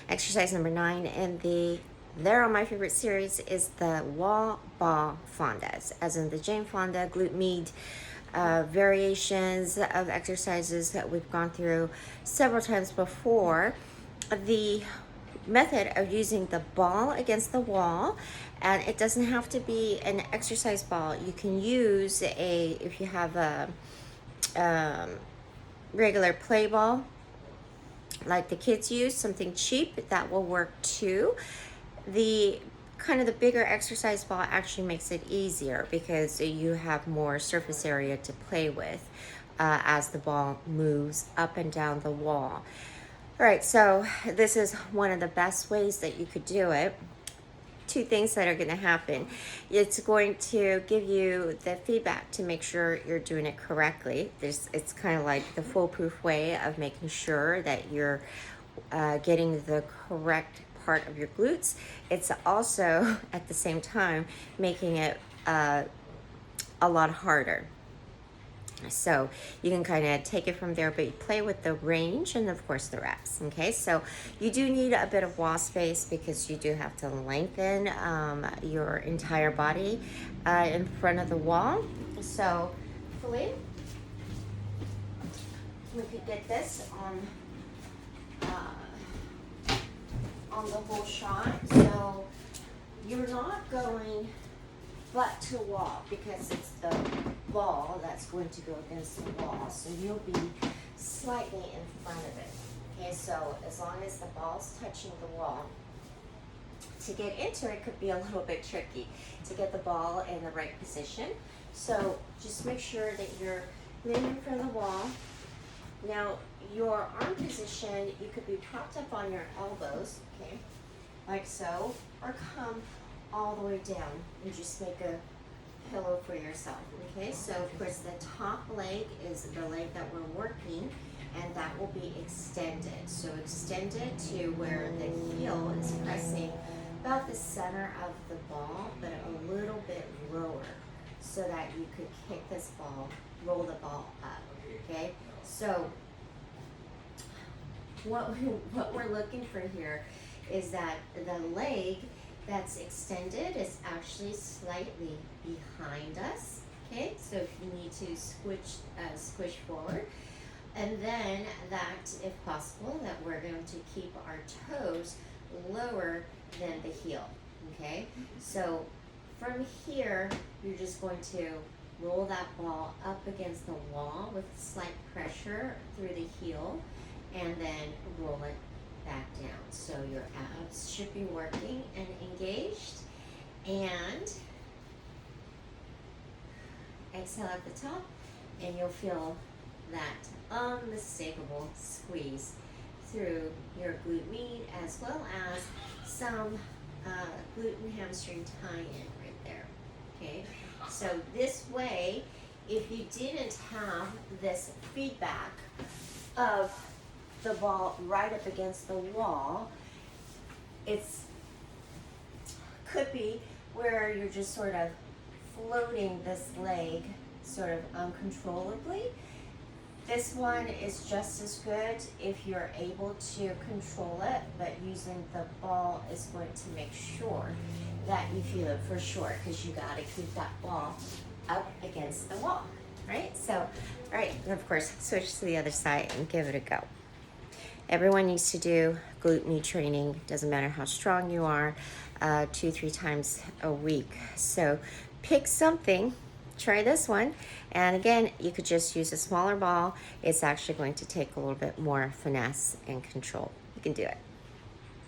Exercise number 9 in the There on my favorite series is the wall ball fondas, as in the Jane Fonda glute med variations of exercises that we've gone through several times before. The method of using the ball against the wall, and it doesn't have to be an exercise ball. You can use if you have a regular play ball like the kids use, something cheap, that will work too. The bigger exercise ball actually makes it easier because you have more surface area to play with as the ball moves up and down the wall. All right, so this is one of the best ways that you could do it. Two things that are going to happen. It's going to give you the feedback to make sure you're doing it correctly. It's kind of like the foolproof way of making sure that you're getting the correct part of your glutes. It's also at the same time making it a lot harder. So you can kind of take it from there, but you play with the range and of course the reps. Okay, so you do need a bit of wall space because you do have to lengthen your entire body in front of the wall. So hopefully we could get this on the whole shot. So you're not going butt to wall because it's the ball that's going to go against the wall. So you'll be slightly in front of it. Okay, so as long as the ball's touching the wall, to get into it could be a little bit tricky to get the ball in the right position. So just make sure that you're leaning from the wall. Now your arm position, you could be propped up on your elbows, okay, like so, or come all the way down and just make a pillow for yourself. Okay, so of course the top leg is the leg that we're working, and that will be extended. So extended to where the heel is pressing about the center of the ball, but a little bit lower, so that you could kick this ball, roll the ball up. Okay, so what we're looking for here is that the leg that's extended is actually slightly behind us. Okay, so if you need to squish forward, and then that, if possible, that we're going to keep our toes lower than the heel. Okay, so from here you're just going to roll that ball up against the wall with slight pressure through the heel, and then roll it back down. So your abs should be working and engaged. And exhale at the top, and you'll feel that unmistakable squeeze through your glute med, as well as some glute and hamstring tie-in right there. Okay, so this way, if you didn't have this feedback of the ball right up against the wall, it's could be where you're just sort of floating this leg sort of uncontrollably. This one is just as good if you're able to control it, but using the ball is going to make sure that you feel it for sure, because you got to keep that ball up against the wall, right? So, all right, and of course, switch to the other side and give it a go. Everyone needs to do glute med training. Doesn't matter how strong you are, 2-3 times a week. So pick something, try this one. And again, you could just use a smaller ball. It's actually going to take a little bit more finesse and control. You can do it.